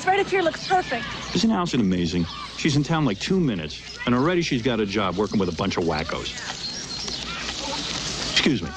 Right up here looks perfect. Isn't Allison amazing? She's in town like 2 minutes, and already she's got a job working with a bunch of wackos. Excuse me.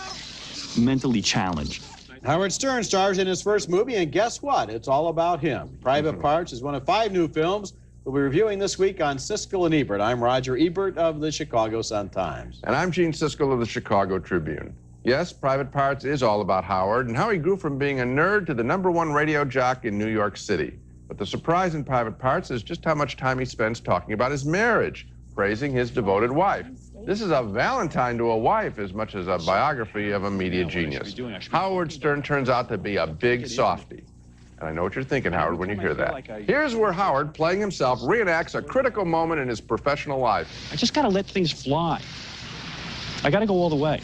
Mentally challenged. Howard Stern stars in his first movie, and guess what? It's all about him. Private Parts is one of 5 new films we'll be reviewing this week on Siskel and Ebert. I'm Roger Ebert of the Chicago Sun-Times. And I'm Gene Siskel of the Chicago Tribune. Yes, Private Parts is all about Howard and how he grew from being a nerd to the #1 radio jock in New York City. But the surprise in Private Parts is just how much time he spends talking about his marriage, praising his devoted wife. This is a Valentine to a wife as much as a biography of a media genius. Howard Stern turns out to be a big softy. And I know what you're thinking, Howard, when you hear that. Here's where Howard, playing himself, reenacts a critical moment in his professional life. I just gotta let things fly. I gotta go all the way.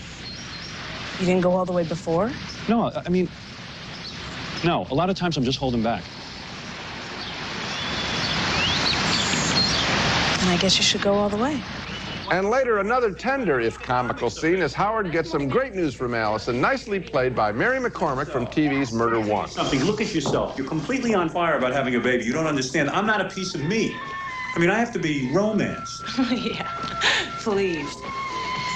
You didn't go all the way before? No, I mean, no. A lot of times I'm just holding back. And I guess you should go all the way. And later, another tender, if comical, scene as Howard gets some great news from Allison, nicely played by Mary McCormick from TV's Murder One. Something. Look at yourself. You're completely on fire about having a baby. You don't understand. I'm not a piece of meat. I mean, I have to be romance. Yeah, please.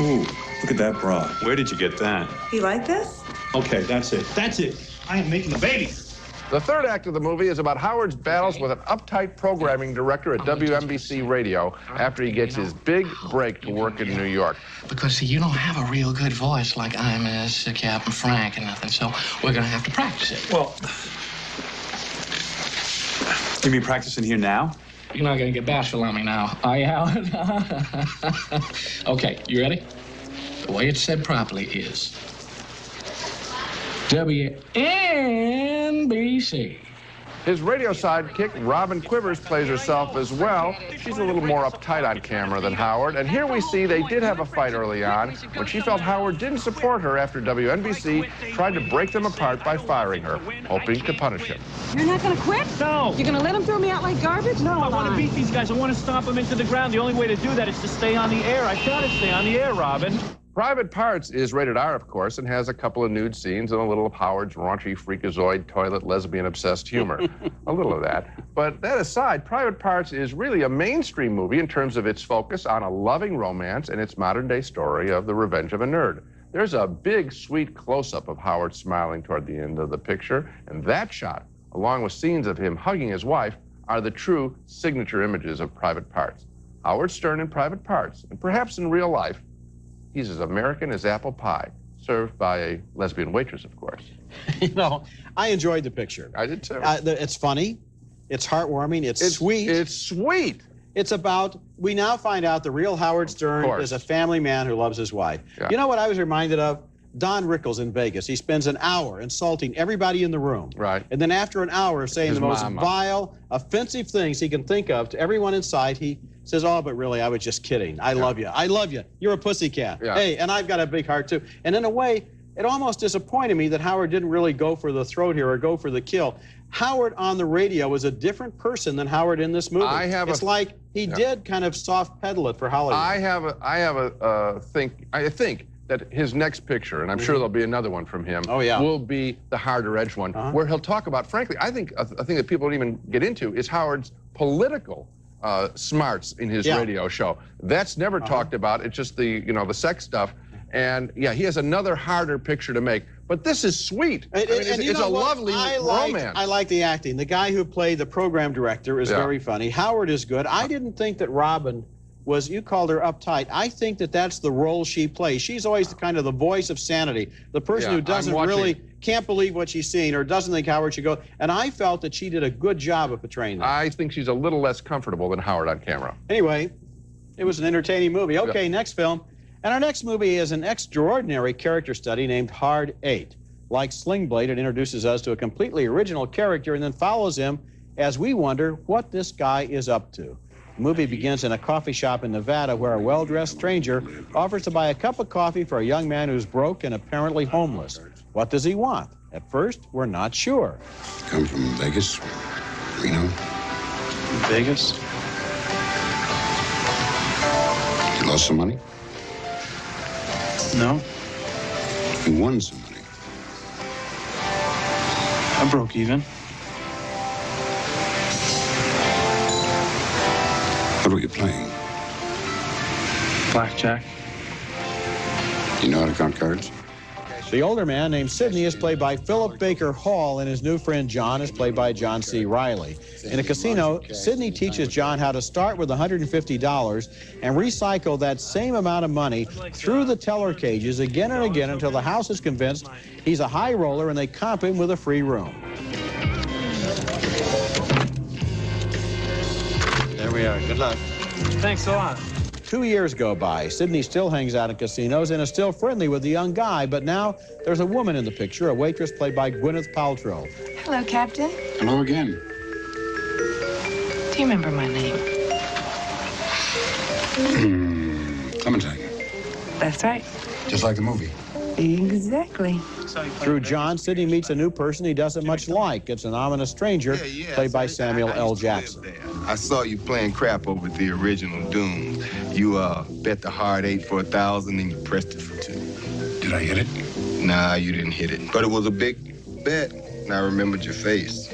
Ooh, look at that bra. Where did you get that? You like this? Okay, that's it. That's it. I am making a baby. The third act of the movie is about Howard's battles with an uptight programming director at WNBC Radio after he gets his big break to work in New York. Because, see, you don't have a real good voice like I miss Captain Frank and nothing, so we're going to have to practice it. Well, you mean practicing here now? You're not going to get bashful on me now, are you, Howard? Okay, you ready? The way it's said properly is WNBC. His radio sidekick, Robin Quivers, plays herself as well. She's a little more uptight on camera than Howard. And here we see they did have a fight early on when she felt Howard didn't support her after WNBC tried to break them apart by firing her, hoping to punish him. You're not going to quit? No. You're going to let them throw me out like garbage? No, I want to beat these guys. I want to stomp them into the ground. The only way to do that is to stay on the air. I gotta stay on the air, Robin. Private Parts is rated R, of course, and has a couple of nude scenes and a little of Howard's raunchy, freakazoid, toilet, lesbian-obsessed humor. A little of that. But that aside, Private Parts is really a mainstream movie in terms of its focus on a loving romance and its modern-day story of the revenge of a nerd. There's a big, sweet close-up of Howard smiling toward the end of the picture, and that shot, along with scenes of him hugging his wife, are the true signature images of Private Parts. Howard Stern in Private Parts, and perhaps in real life, he's as American as apple pie, served by a lesbian waitress, of course. You know, I enjoyed the picture. I did too. It's funny, it's heartwarming, it's sweet. It's sweet. It's about, we now find out the real Howard Stern is a family man who loves his wife. Yeah. You know what I was reminded of? Don Rickles in Vegas. He spends an hour insulting everybody in the room. Right. And then after an hour of saying the most vile, offensive things he can think of to everyone inside, he says, oh, but really, I was just kidding. I love you. I love you. You're a pussycat. Yeah. Hey, and I've got a big heart, too. And in a way, it almost disappointed me that Howard didn't really go for the throat here or go for the kill. Howard on the radio was a different person than Howard in this movie. It's like he did kind of soft pedal it for Hollywood. I think that his next picture, and I'm sure there'll be another one from him, will be the harder edge one, where he'll talk about, frankly, I think a thing that people don't even get into is Howard's political smarts in his radio show. That's never talked about. It's just the, the sex stuff. And yeah, he has another harder picture to make. But this is sweet. It's a lovely romance. I like the acting. The guy who played the program director is very funny. Howard is good. I didn't think that Robin was, you called her uptight. I think that that's the role she plays. She's always kind of the voice of sanity, the person who doesn't really, can't believe what she's seen or doesn't think Howard should go. And I felt that she did a good job of portraying that. I think she's a little less comfortable than Howard on camera. Anyway, it was an entertaining movie. Okay, next film. And our next movie is an extraordinary character study named Hard 8. Like Sling Blade, it introduces us to a completely original character and then follows him as we wonder what this guy is up to. The movie begins in a coffee shop in Nevada where a well-dressed stranger offers to buy a cup of coffee for a young man who's broke and apparently homeless. What does he want? At first, we're not sure. Come from Vegas? Reno? Vegas? You lost some money? No. You won some money? I broke even. What were you playing? Blackjack. You know how to count cards? The older man, named Sidney, is played by Philip Baker Hall, and his new friend John is played by John C. Reilly. In a casino, Sidney teaches John how to start with $150 and recycle that same amount of money through the teller cages again and again until the house is convinced he's a high roller and they comp him with a free room. There we are. Good luck. Thanks a lot. 2 years go by. Sidney still hangs out in casinos and is still friendly with the young guy, but now there's a woman in the picture, a waitress played by Gwyneth Paltrow. Hello, Captain. Hello again. Do you remember my name? Clementine. That's right. Just like the movie. Exactly. Through John, Sidney meets a new person he doesn't much like. It's an ominous stranger played by Samuel L. Jackson. I saw you playing crap over the original Doom. You bet the hard 8 for 1,000 and you pressed it for 2. Did I hit it? Nah, you didn't hit it. But it was a big bet, and I remembered your face.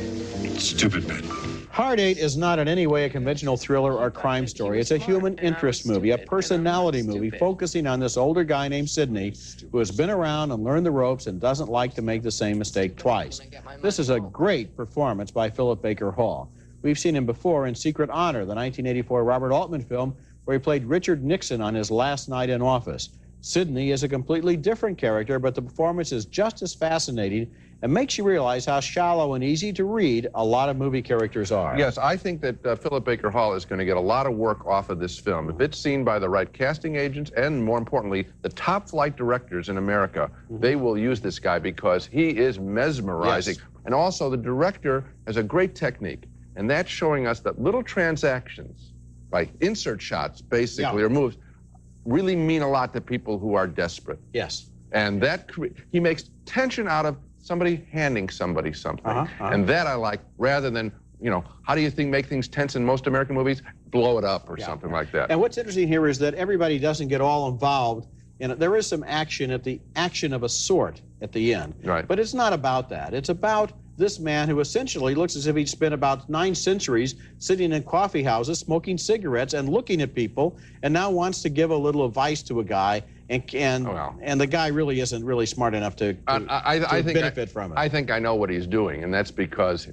Stupid bet. Hard 8 is not in any way a conventional thriller or crime story. It's a human interest movie, a personality movie focusing on this older guy named Sidney who has been around and learned the ropes and doesn't like to make the same mistake twice. This is a great performance by Philip Baker Hall. We've seen him before in Secret Honor, the 1984 Robert Altman film where he played Richard Nixon on his last night in office. Sidney is a completely different character, but the performance is just as fascinating and makes you realize how shallow and easy to read a lot of movie characters are. Yes, I think that Philip Baker Hall is going to get a lot of work off of this film. If it's seen by the right casting agents and, more importantly, the top flight directors in America, they will use this guy because he is mesmerizing. Yes. And also, the director has a great technique, and that's showing us that little transactions, like insert shots, basically, or moves, really mean a lot to people who are desperate. Yes. And that he makes tension out of somebody handing somebody something. And that I like, rather than, you know, how do you make things tense in most American movies? Blow it up or something like that. And what's interesting here is that everybody doesn't get all involved in it. There is some action of a sort at the end. Right. But it's not about that. It's about this man who essentially looks as if he'd spent about 9 centuries sitting in coffee houses, smoking cigarettes and looking at people, and now wants to give a little advice to a guy, and the guy really isn't really smart enough to benefit from it. I think I know what he's doing, and that's because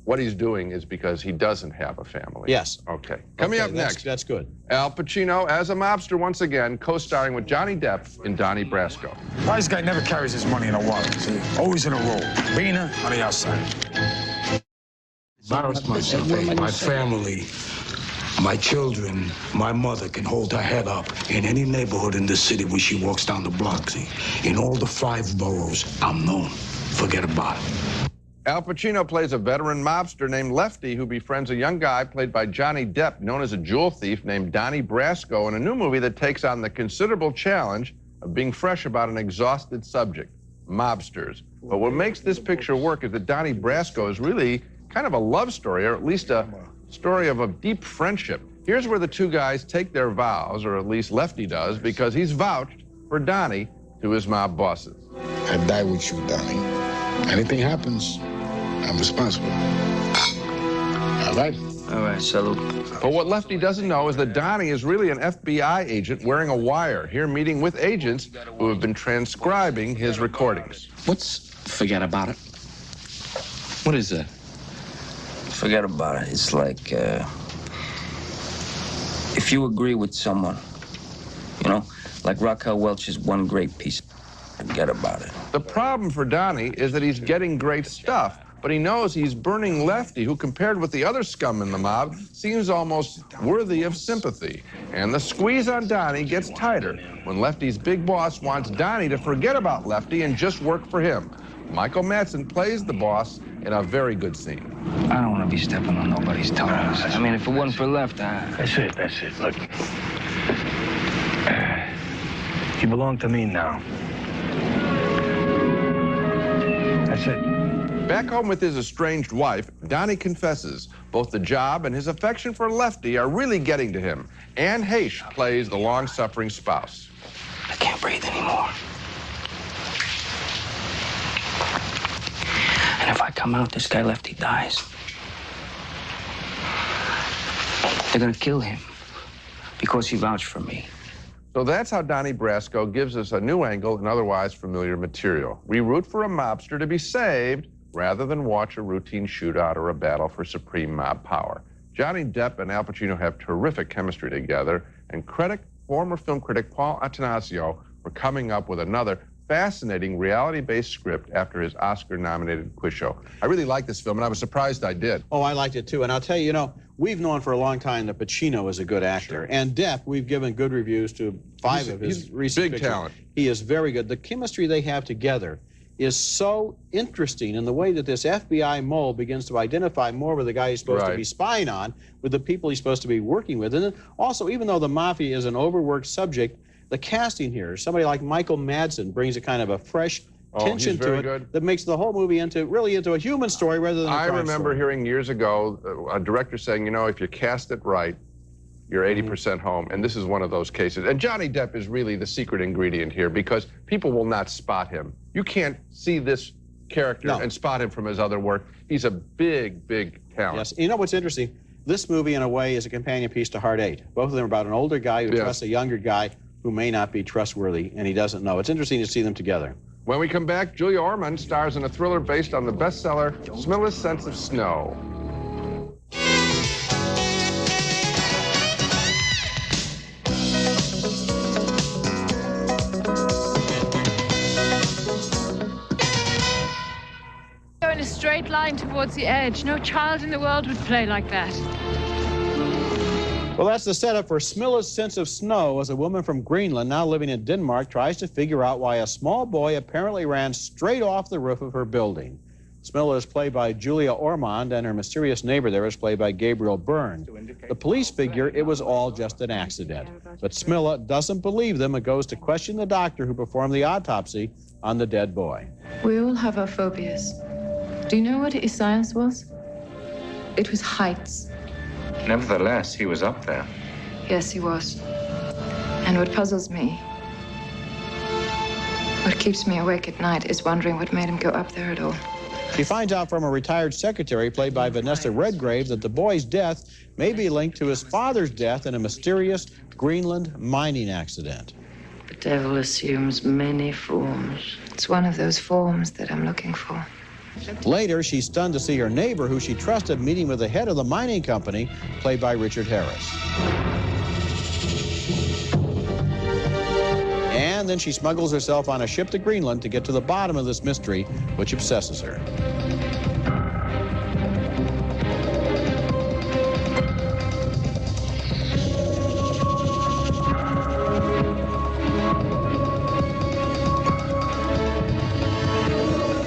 what he's doing is because he doesn't have a family. Yes. Okay. Coming up next. That's good. Al Pacino as a mobster once again, co-starring with Johnny Depp in Donnie Brasco. Wise guy never carries his money in a wallet, see? Always in a roll. Bina on the outside. Embarrass myself, my family, my children, my mother can hold her head up in any neighborhood in the city when she walks down the block, see? In all the 5 boroughs, I'm known. Forget about it. Al Pacino plays a veteran mobster named Lefty who befriends a young guy played by Johnny Depp, known as a jewel thief named Donnie Brasco, in a new movie that takes on the considerable challenge of being fresh about an exhausted subject, mobsters. But what makes this picture work is that Donnie Brasco is really kind of a love story, or at least a story of a deep friendship. Here's where the two guys take their vows, or at least Lefty does, because he's vouched for Donnie to his mob bosses. I die with you, Donnie. Anything happens, I'm responsible. All right? All right, salute. But what Lefty doesn't know is that Donnie is really an FBI agent wearing a wire, here meeting with agents who have been transcribing his recordings. What's forget about it? What is that? Forget about it. It's like, if you agree with someone, you know, like Raquel Welch's One Great Piece, forget about it. The problem for Donnie is that he's getting great stuff, but he knows he's burning Lefty, who compared with the other scum in the mob, seems almost worthy of sympathy. And the squeeze on Donnie gets tighter when Lefty's big boss wants Donnie to forget about Lefty and just work for him. Michael Madsen plays the boss in a very good scene. I don't want to be stepping on nobody's toes. I mean, if it wasn't for Left, That's it. Look. You belong to me now. That's it. Back home with his estranged wife, Donnie confesses both the job and his affection for Lefty are really getting to him. Anne Heche plays the long-suffering spouse. I can't breathe anymore. And if I come out, this guy Lefty dies. They're gonna kill him because he vouched for me. So that's how Donnie Brasco gives us a new angle in otherwise familiar material. We root for a mobster to be saved rather than watch a routine shootout or a battle for supreme mob power. Johnny Depp and Al Pacino have terrific chemistry together, and former film critic Paul Attanasio for coming up with another fascinating reality-based script after his Oscar-nominated quiz show. I really like this film, and I was surprised I did. Oh, I liked it too. And I'll tell you, we've known for a long time that Pacino is a good actor. Sure. And Depp, we've given good reviews to 5 of his recent pictures. Big talent. He is very good. The chemistry they have together is so interesting in the way that this FBI mole begins to identify more with the guy he's supposed to be spying on, with the people he's supposed to be working with. And then also, even though the mafia is an overworked subject, the casting here, somebody like Michael Madsen brings a kind of a fresh tension to it that makes the whole movie into a human story rather than a crime I remember story. hearing years ago a director saying, if you cast it right, you're 80% home, and this is one of those cases. And Johnny Depp is really the secret ingredient here because people will not spot him. You can't see this character and spot him from his other work. He's a big, big talent. Yes, you know what's interesting? This movie, in a way, is a companion piece to Heart 8. Both of them are about an older guy who trusts a younger guy who may not be trustworthy, and he doesn't know. It's interesting to see them together. When we come back, Julia Ormond stars in a thriller based on the bestseller Smilla's Sense of Snow. Go in a straight line towards the edge. No child in the world would play like that. Well, that's the setup for Smilla's Sense of Snow as a woman from Greenland, now living in Denmark, tries to figure out why a small boy apparently ran straight off the roof of her building. Smilla is played by Julia Ormond, and her mysterious neighbor there is played by Gabriel Byrne. The police figure it was all just an accident. But Smilla doesn't believe them and goes to question the doctor who performed the autopsy on the dead boy. We all have our phobias. Do you know what his science was? It was heights. Nevertheless, he was up there. Yes, he was. And what puzzles me, what keeps me awake at night, is wondering what made him go up there at all. She finds out from a retired secretary, played by Vanessa Redgrave, that the boy's death may be linked to his father's death in a mysterious Greenland mining accident. The devil assumes many forms. It's one of those forms that I'm looking for. Later, she's stunned to see her neighbor, who she trusted, meeting with the head of the mining company, played by Richard Harris. And then she smuggles herself on a ship to Greenland to get to the bottom of this mystery, which obsesses her.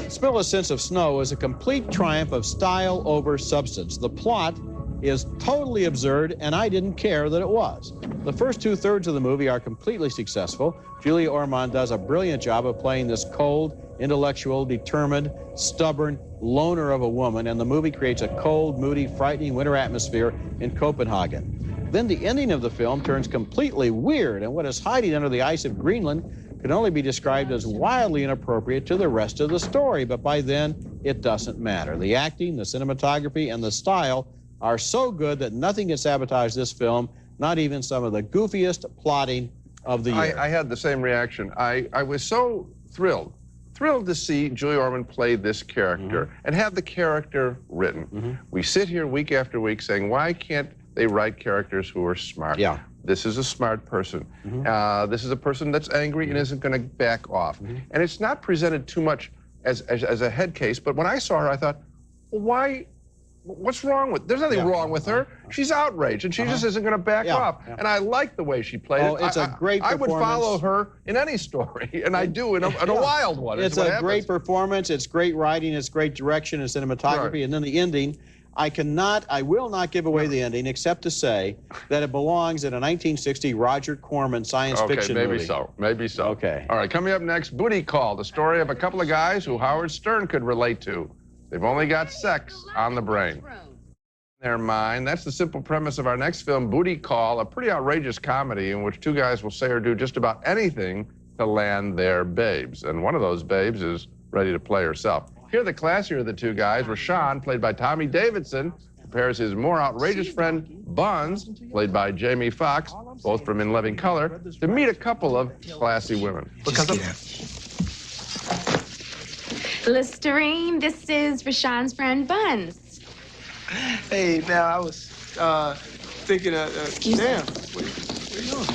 Smilla's Sense of Snow is a complete triumph of style over substance. The plot is totally absurd, and I didn't care that it was. The first 2/3 of the movie are completely successful. Julia Ormond does a brilliant job of playing this cold, intellectual, determined, stubborn loner of a woman, and the movie creates a cold, moody, frightening winter atmosphere in Copenhagen. Then the ending of the film turns completely weird, and what is hiding under the ice of Greenland can only be described as wildly inappropriate to the rest of the story, but by then, it doesn't matter. The acting, the cinematography, and the style are so good that nothing can sabotage this film, not even some of the goofiest plotting of the year. I had the same reaction. I was so thrilled to see Julia Ormond play this character and have the character written. We sit here week after week saying, why can't they write characters who are smart? Yeah. This is a smart person. This is a person that's angry and isn't going to back off. And it's not presented too much as a head case, but when I saw her, I thought, Why? What's wrong with? There's nothing wrong with her. She's outraged, and she just isn't going to back off. And I like the way she played it. It's a great performance. I would follow her in any story, and I do in a wild one. It's a great performance. It's great writing. It's great direction and cinematography. And then the ending. I will not give away the ending, except to say that it belongs in a 1960 Roger Corman science fiction movie. Maybe so. Okay. All right, coming up next, Booty Call, the story of a couple of guys who Howard Stern could relate to. They've only got sex on the brain. Their mind. That's the simple premise of our next film, Booty Call, a pretty outrageous comedy in which two guys will say or do just about anything to land their babes. And one of those babes is ready to play herself. Here, the classier of the two guys, Rashawn, played by Tommy Davidson, prepares his more outrageous friend, Buns, played by Jamie Foxx, both from In Living Color, to meet a couple of classy women. Listerine, this is Rashawn's friend, Buns. Hey, now, I was thinking of, damn, what are you doing?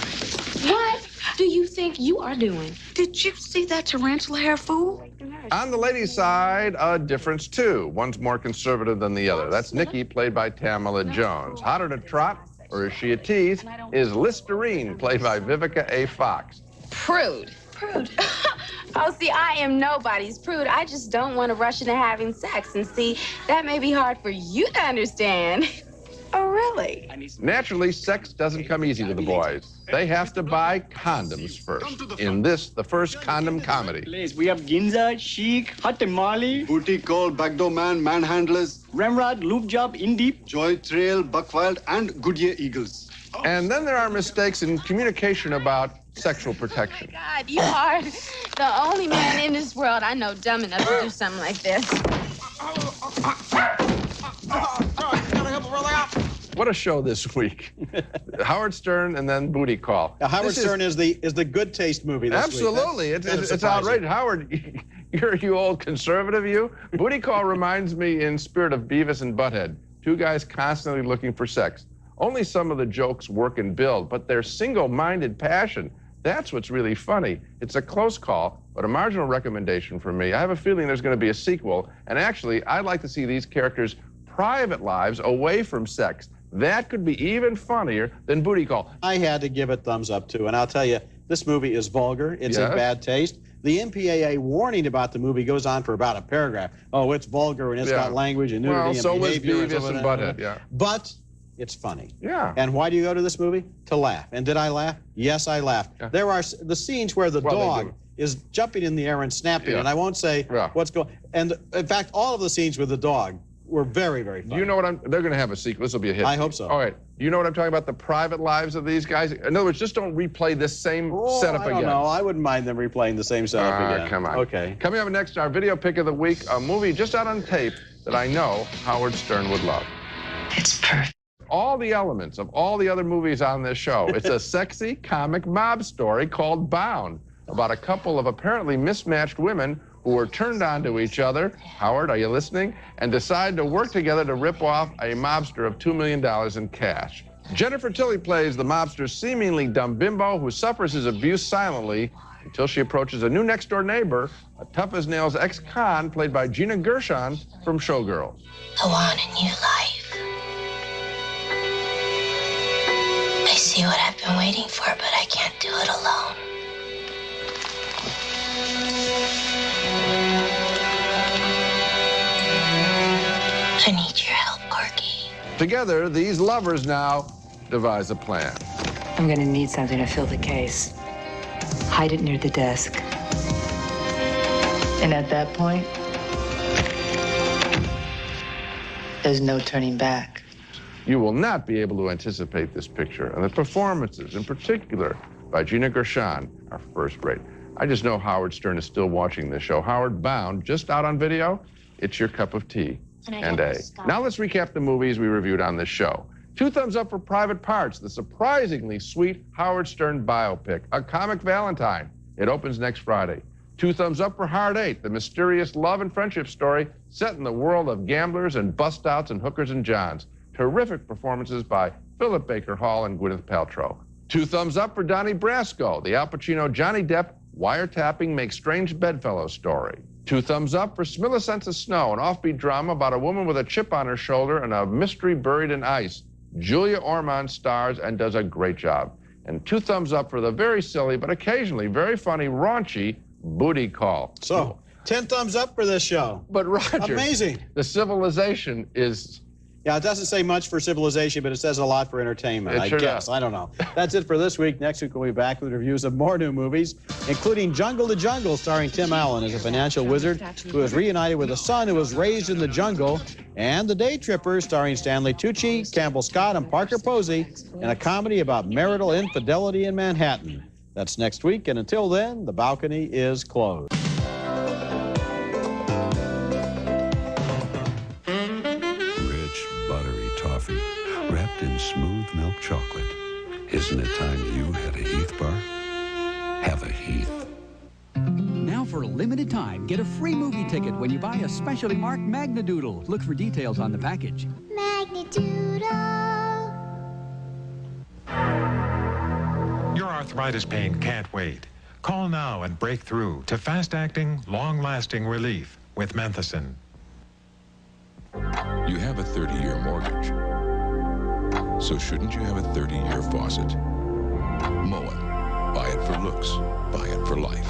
What do you think you are doing? Did you see that tarantula hair fool? On the ladies' side, a difference, too. One's more conservative than the other. That's Nikki, played by Tamala Jones. Hotter to trot, or is she a tease, is Listerine, played by Vivica A. Fox. Prude. Prude. Oh, see, I am nobody's prude. I just don't want to rush into having sex. And see, that may be hard for you to understand. Oh, really? Naturally, sex doesn't come easy to the boys. They have to buy condoms first. In this, the first condom comedy. We have Ginza, Chic, Hot Tamale, Booty Call, Backdoor Man, Manhandlers, Ramrod, Loop Job, In Deep, Joy Trail, Buckwild, and Goodyear Eagles. And then there are mistakes in communication about sexual protection. Oh, my God, you are the only man in this world I know dumb enough to do something like this. What a show this week. Howard Stern and then Booty Call. Now, Howard Stern is the good taste movie this week. Absolutely. It's outrageous. Howard, you old conservative, you. Booty Call reminds me in spirit of Beavis and Butthead. Two guys constantly looking for sex. Only some of the jokes work and build, but their single-minded passion, that's what's really funny. It's a close call, but a marginal recommendation for me. I have a feeling there's going to be a sequel, and actually, I'd like to see these characters' private lives away from sex. That could be even funnier than Booty Call. I had to give it thumbs up, too, and I'll tell you, this movie is vulgar. It's in bad taste. The MPAA warning about the movie goes on for about a paragraph. Oh, it's vulgar, and it's got language and nudity and behavior. Well, so was Beavis and Butthead, But it's funny. Yeah. And why do you go to this movie? To laugh. And did I laugh? Yes, I laughed. Yeah. There are the scenes where the dog is jumping in the air and snapping, and I won't say what's going on. And in fact, all of the scenes with the dog were very, very funny. You know what they're going to have a sequel. This will be a hit. I hope so. All right. You know what I'm talking about? The private lives of these guys? In other words, just don't replay this same setup again. No, I wouldn't mind them replaying the same setup again. Come on. Okay. Coming up next, our video pick of the week, a movie just out on tape that I know Howard Stern would love. It's perfect. All the elements of all the other movies on this show. It's a sexy comic mob story called Bound, about a couple of apparently mismatched women who are turned on to each other, Howard, are you listening? And decide to work together to rip off a mobster of $2 million in cash. Jennifer Tilly plays the mobster's seemingly dumb bimbo who suffers his abuse silently until she approaches a new next-door neighbor, a tough-as-nails ex-con played by Gina Gershon from Showgirls. I want a new life. I see what I've been waiting for, but I can't do it alone. I need your help, Corky. Together, these lovers now devise a plan. I'm gonna need something to fill the case. Hide it near the desk. And at that point, there's no turning back. You will not be able to anticipate this picture, and the performances, in particular, by Gina Gershon, are first-rate. I just know Howard Stern is still watching this show. Howard, Bound, just out on video. It's your cup of tea. And A. Now let's recap the movies we reviewed on this show. 2 thumbs up for Private Parts, the surprisingly sweet Howard Stern biopic, A Comic Valentine. It opens next Friday. 2 thumbs up for Hard 8, the mysterious love and friendship story set in the world of gamblers and bust-outs and hookers and johns. Terrific performances by Philip Baker Hall and Gwyneth Paltrow. 2 thumbs up for Donnie Brasco, the Al Pacino, Johnny Depp Wiretapping makes strange bedfellow story. 2 thumbs up for Smilla Sense of Snow, an offbeat drama about a woman with a chip on her shoulder and a mystery buried in ice. Julia Ormond stars and does a great job. And 2 thumbs up for the very silly, but occasionally very funny, raunchy Booty Call. So, 10 thumbs up for this show. But Roger, amazing. The civilization is... Yeah, it doesn't say much for civilization, but it says a lot for entertainment, I guess. I don't know. That's it for this week. Next week, we'll be back with reviews of more new movies, including Jungle to Jungle, starring Tim Allen as a financial wizard who is reunited with a son who was raised in the jungle, and The Day Trippers, starring Stanley Tucci, Campbell Scott, and Parker Posey, in a comedy about marital infidelity in Manhattan. That's next week, and until then, the balcony is closed. Toffee, wrapped in smooth milk chocolate. Isn't it time you had a Heath bar? Have a Heath. Now for a limited time, get a free movie ticket when you buy a specially marked Magnadoodle. Look for details on the package. Magnadoodle. Your arthritis pain can't wait. Call now and break through to fast-acting, long-lasting relief with Menthicin. You have a 30-year mortgage. So shouldn't you have a 30-year faucet? Moen. Buy it for looks. Buy it for life.